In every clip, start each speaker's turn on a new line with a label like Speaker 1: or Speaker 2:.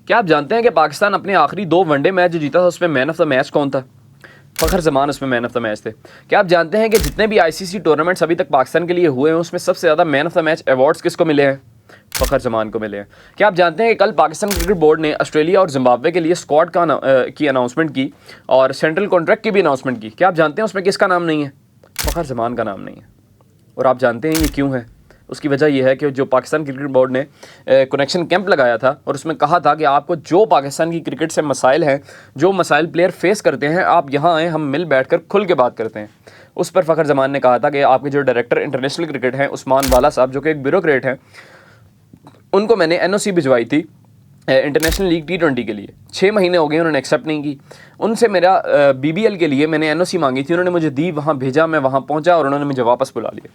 Speaker 1: क्या आप जानते हैं कि पाकिस्तान अपने आखिरी 2 वनडे मैच जो जीता था उसमें मैन ऑफ द मैच कौन था? फ़खर ज़मान उसमें मैन ऑफ द मैच थे। क्या आप जानते हैं कि जितने भी आईसीसी टूर्नामेंट्स अभी तक पाकिस्तान के लिए हुए हैं उसमें सबसे ज़्यादा man of the match awards किसको मिले हैं? फ़खर ज़मान को मिले हैं। क्या आप जानते हैं कि कल पाकिस्तान क्रिकेट बोर्ड ने ऑस्ट्रेलिया और जिम्बाब्वे के लिए स्क्वाड की अनाउंसमेंट की और सेंट्रल कॉन्ट्रैक्ट की भी अनाउंसमेंट की? क्या आप जानते हैं उसमें किसका नाम नहीं है? फ़खर ज़मान का नाम नहीं है। और आप जानते हैं ये क्यों है? उसकी वजह यह है कि जो पाकिस्तान क्रिकेट बोर्ड ने कनेक्शन कैंप लगाया था और उसमें कहा था कि आपको जो पाकिस्तान की क्रिकेट से मसाइल हैं, जो मसाइल प्लेयर फेस करते हैं, आप यहाँ आएँ, हम मिल बैठकर खुल के बात करते हैं। उस पर फ़खर ज़मान ने कहा था कि आपके जो डायरेक्टर इंटरनेशनल क्रिकेट हैं उस्मान वाला साहब, जो कि एक ब्यूरोक्रेट हैं, उनको मैंने एनओसी भिजवाई थी इंटरनेशनल लीग T20 के लिए। 6 महीने हो गए, उन्होंने एक्सेप्ट नहीं की। उनसे मेरा BBL के लिए मैंने एनओसी मांगी थी, उन्होंने मुझे दी, वहाँ भेजा, मैं वहाँ पहुँचा और उन्होंने मुझे वापस बुला लिया।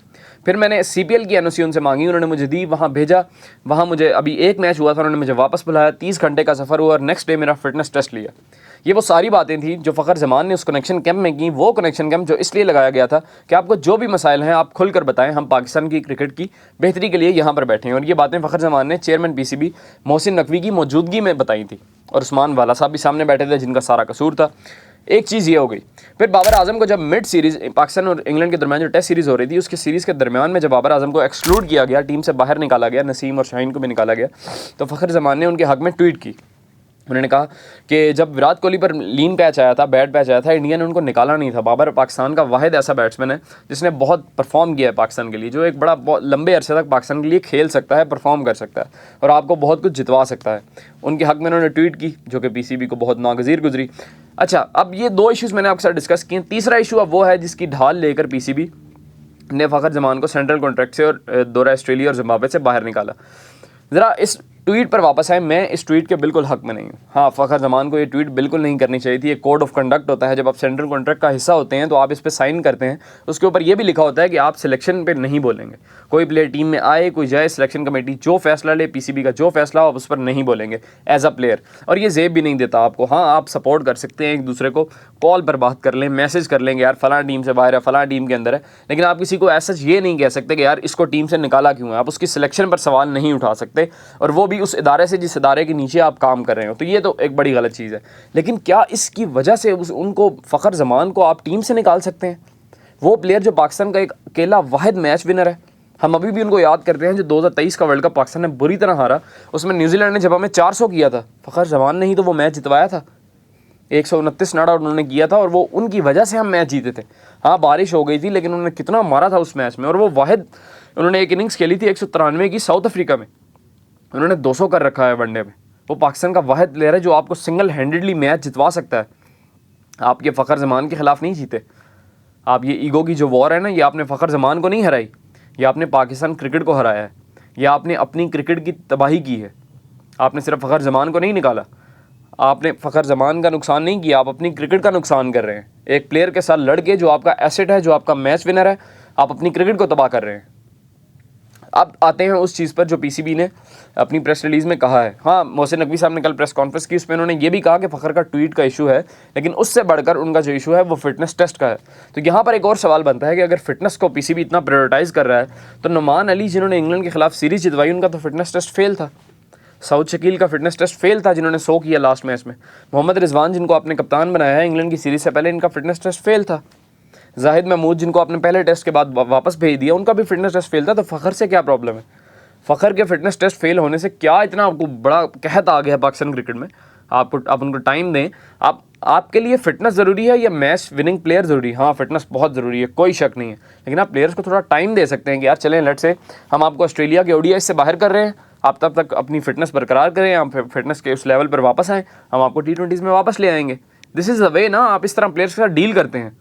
Speaker 1: फिर मैंने CPL की एनओसी उनसे मांगी, उन्होंने मुझे दी, वहाँ भेजा, वहाँ मुझे अभी एक मैच हुआ था, उन्होंने मुझे वापस बुलाया, 30 घंटे का सफ़र हुआ और नेक्स्ट डे मेरा फिटनेस टेस्ट लिया। ये वो सारी बातें थी जो फ़खर ज़मान ने उस कनेक्शन कैंप में की। वो कनेक्शन कैंप जो इसलिए लगाया गया था कि आपको जो भी मसाइल हैं आप खुलकर बताएं, हम पाकिस्तान की क्रिकेट की बेहतरी के लिए यहाँ पर बैठे हैं। और ये बातें फ़खर ज़मान ने चेयरमैन PCB मोहसिन नकवी की मौजूदगी में बताई थी और उस्मान वाला साहब भी सामने बैठे थे, जिनका सारा कसूर था। एक चीज़ ये हो गई। फिर बाबर आजम को जब मिड सीरीज़ पाकिस्तान और इंग्लैंड के दरमियान जो टेस्ट सीरीज़ हो रही थी, उसकी सीरीज़ के दरमियान में जब बाबर आजम को एक्सक्लूड किया गया, टीम से बाहर निकाला गया, नसीम और शाहीन को भी निकाला गया, तो फ़खर ज़मान ने उनके हक़ में ट्वीट की। उन्होंने कहा कि जब विराट कोहली पर लीन पैच आया था, बैड पैच आया था, इंडिया ने उनको निकाला नहीं था। बाबर पाकिस्तान का वाहिद ऐसा बैट्समैन है जिसने बहुत परफॉर्म किया है पाकिस्तान के लिए, जो एक बहुत लंबे अरसे तक पाकिस्तान के लिए खेल सकता है, परफॉर्म कर सकता है और आपको बहुत कुछ जितवा सकता है। उनके हक़ में उन्होंने ट्वीट की, जो कि PCB को बहुत नागज़ीर गुजरी। अच्छा, अब ये 2 इशूज़ मैंने आपके साथ डिस्कस किए। तीसरा इशू अब वो है जिसकी ढाल लेकर PCB ने फ़खर ज़मान को सेंट्रल कॉन्ट्रैक्ट से और दौरा ऑस्ट्रेलिया और जिम्बाब्वे से बाहर निकाला। ज़रा इस ट्वीट पर वापस आए। मैं इस ट्वीट के बिल्कुल हक़ में नहीं हूँ। हाँ, फ़खर ज़मान को ये ट्वीट बिल्कुल नहीं करनी चाहिए थी। ये कोड ऑफ कंडक्ट होता है, जब आप सेंट्रल कॉन्ट्रैक्ट का हिस्सा होते हैं तो आप इस पर साइन करते हैं। उसके ऊपर ये भी लिखा होता है कि आप सिलेक्शन पे नहीं बोलेंगे। कोई प्लेयर टीम में आए, कोई जाए, सिलेक्शन कमेटी जो फैसला ले, PCB का जो फैसला हो, आप उस पर नहीं बोलेंगे एज अ प्लेयर। और ये ज़ेब भी नहीं देता आपको। हाँ, आप सपोर्ट कर सकते हैं, एक दूसरे को कॉल पर बात कर लें, मैसेज कर लेंगे, यार फ़लाँ टीम से बाहर है, फ़लाँ टीम के अंदर है, लेकिन आप किसी को ऐसा ये नहीं कह सकते कि यार इसको टीम से निकाला क्यों है। आप उसकी सिलेक्शन पर सवाल नहीं उठा सकते, और वो भी उस इदारे से जिस इदारे के नीचे आप काम कर रहे हो। तो ये तो एक बड़ी गलत चीज़ है। लेकिन क्या इसकी वजह से उनको फ़खर ज़मान को आप टीम से निकाल सकते हैं? वो प्लेयर जो पाकिस्तान का एक अकेला वाहिद मैच विनर है, हम अभी भी उनको याद करते हैं, जो 2023 का वर्ल्ड कप पाकिस्तान ने बुरी तरह हारा, उसमें न्यूजीलैंड ने जब हमें 400 किया था, फ़खर ज़मान ने ही तो वो मैच जितवाया था। 129 नॉट आउट उन्होंने किया था और वो उनकी वजह से हम मैच जीते थे। हाँ, बारिश हो गई थी, लेकिन उन्होंने कितना मारा था उस मैच में। और वो वाहिद उन्होंने एक इनिंग्स खेली थी 193 की साउथ अफ्रीका में, उन्होंने 200 कर रखा है वनडे में। वो पाकिस्तान का वाहिद प्लेयर है जो आपको सिंगल हैंडेडली मैच जितवा सकता है। आप ये फ़खर ज़मान के ख़िलाफ़ नहीं जीते। आप ये ईगो की जो वॉर है ना, ये आपने फ़खर ज़मान को नहीं हराई, ये आपने पाकिस्तान क्रिकेट को हराया है। ये आपने अपनी क्रिकेट की तबाही की है। आपने सिर्फ फ़खर ज़मान को नहीं निकाला, आपने फ़खर ज़मान का नुकसान नहीं किया, आप अपनी क्रिकेट का नुकसान कर रहे हैं। एक प्लेयर के साथ लड़के, जो आपका एसेट है, जो आपका मैच विनर है, आप अपनी क्रिकेट को तबाह कर रहे हैं। अब आते हैं उस चीज़ पर जो PCB ने अपनी प्रेस रिलीज़ में कहा है। हाँ, मोहसिन नकवी साहब ने कल प्रेस कॉन्फ्रेंस की, उसमें उन्होंने ये भी कहा कि फ़खर का ट्वीट का इशू है, लेकिन उससे बढ़कर उनका जो इशू है वो फिटनेस टेस्ट का है। तो यहाँ पर एक और सवाल बनता है कि अगर फिटनेस को PCB इतना प्रायोरिटाइज़ कर रहा है, तो नुमान अली जिन्होंने इंग्लैंड के खिलाफ सीरीज़ जितवाई, उनका तो फिटनेस टेस्ट फेल था। सऊद शकील का फिटनेस टेस्ट फेल था, जिन्होंने 100 किया लास्ट मैच में। मोहम्मद रिजवान, जिनको आपने कप्तान बनाया है इंग्लैंड की सीरीज़ से पहले, इनका फिटनेस टेस्ट फेल था। जाहिद महमूद, जिनको आपने पहले टेस्ट के बाद वापस भेज दिया, उनका भी फिटनेस टेस्ट फेल था। तो फ़खर से क्या प्रॉब्लम है? फ़खर के फिटनेस टेस्ट फेल होने से क्या इतना आपको बड़ा कहत आ गया पाकिस्तान क्रिकेट में? आप उनको टाइम दें। आपके लिए फ़िटनेस ज़रूरी है या मैच विनिंग प्लेयर ज़रूरी है? हाँ, फ़िटनेस बहुत ज़रूरी है, कोई शक नहीं है, लेकिन आप प्लेयर्स को थोड़ा टाइम दे सकते हैं कि यार चलें, लेट्स से हम आपको ऑस्ट्रेलिया के ODI से बाहर कर रहे हैं, आप तब तक अपनी फ़िटनेस बरकरार करें, आप फिटनेस के उस लेवल पर वापस आएँ, हम आपको T20s में वापस ले आएंगे। दिस इज़ द वे ना आप इस तरह प्लेयर्स के साथ डील करते हैं।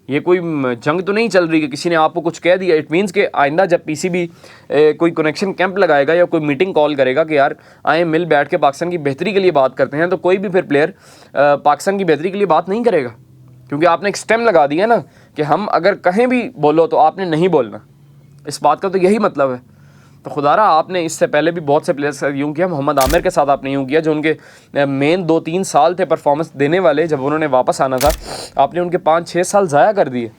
Speaker 1: ये कोई जंग तो नहीं चल रही कि किसी ने आपको कुछ कह दिया। इट मीन्स कि आइंदा जब PCB कोई कनेक्शन कैंप लगाएगा या कोई मीटिंग कॉल करेगा कि यार आए मिल बैठ के पाकिस्तान की बेहतरी के लिए बात करते हैं, तो कोई भी फिर प्लेयर पाकिस्तान की बेहतरी के लिए बात नहीं करेगा, क्योंकि आपने एक स्टेम लगा दिया ना कि हम अगर कहीं भी बोलो तो आपने नहीं बोलना। इस बात का तो यही मतलब है। तो खुदारा आपने इससे पहले भी बहुत से प्लेयर्स के साथ यूँ किया। मोहम्मद आमिर के साथ आपने यूँ किया, जो उनके मेन 2-3 साल थे परफॉर्मेंस देने वाले, जब उन्होंने वापस आना था आपने उनके 5-6 साल ज़ाया कर दिए।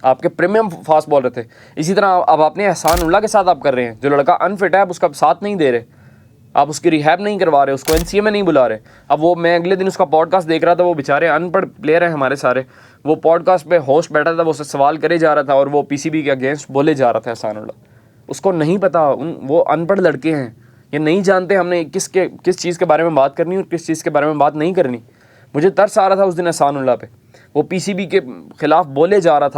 Speaker 1: आपके प्रीमियम फास्ट बॉलर थे। इसी तरह अब आपने एहसान उल्लाह के साथ आप कर रहे हैं, जो लड़का अनफिट है, आप उसका साथ नहीं दे रहे। आप उसकी रिहैब नहीं करवा रहे, उसको एनसीए में नहीं बुला रहे। अब वो, मैं अगले दिन उसका पॉडकास्ट देख रहा था, वो बेचारे अनपढ़ प्लेयर हैं हमारे सारे, वो पॉडकास्ट पे होस्ट बैठा था, वो उससे सवाल करे जा रहा था और वो पीसीबी के अगेंस्ट बोले जा रहा था एहसानुल्लाह। उसको नहीं पता, वो अनपढ़ लड़के हैं, ये नहीं जानते हमने किस चीज़ के बारे में बात करनी और किस चीज़ के बारे में बात नहीं करनी। मुझे तरस आ रहा था उस दिन एहसानुल्लाह पे, वो पीसीबी के ख़िलाफ़ बोले जा रहा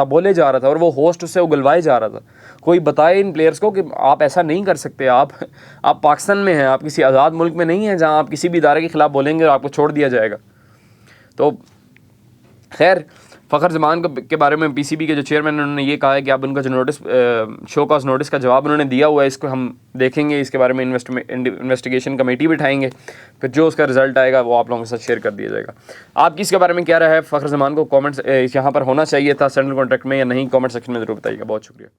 Speaker 1: था और वो होस्ट उससे उगलवाए जा रहा था। कोई बताए इन प्लेयर्स को कि आप ऐसा नहीं कर सकते, आप पाकिस्तान में हैं, आप किसी आज़ाद मुल्क में नहीं हैं जहां आप किसी भी इदारे के ख़िलाफ़ बोलेंगे और आपको छोड़ दिया जाएगा। तो खैर, फ़खर ज़मान के बारे में पीसीबी के जो चेयरमैन उन्होंने ये कहा है कि अब उनका जो नोटिस, शो कॉज नोटिस का जवाब उन्होंने दिया हुआ है, इसको हम देखेंगे, इसके बारे में इन्वेस्टिगेशन कमेटी बिठाएंगे, फिर जो उसका रिजल्ट आएगा वो आप लोगों के साथ शेयर कर दिया जाएगा। आपकी इसके बारे में क्या राय है? फ़खर ज़मान को कॉमेंट्स यहाँ पर होना चाहिए था सेंट्रल कॉन्ट्रैक्ट में या नहीं, कॉमेंट सेक्शन में ज़रूर बताइएगा। बहुत शुक्रिया।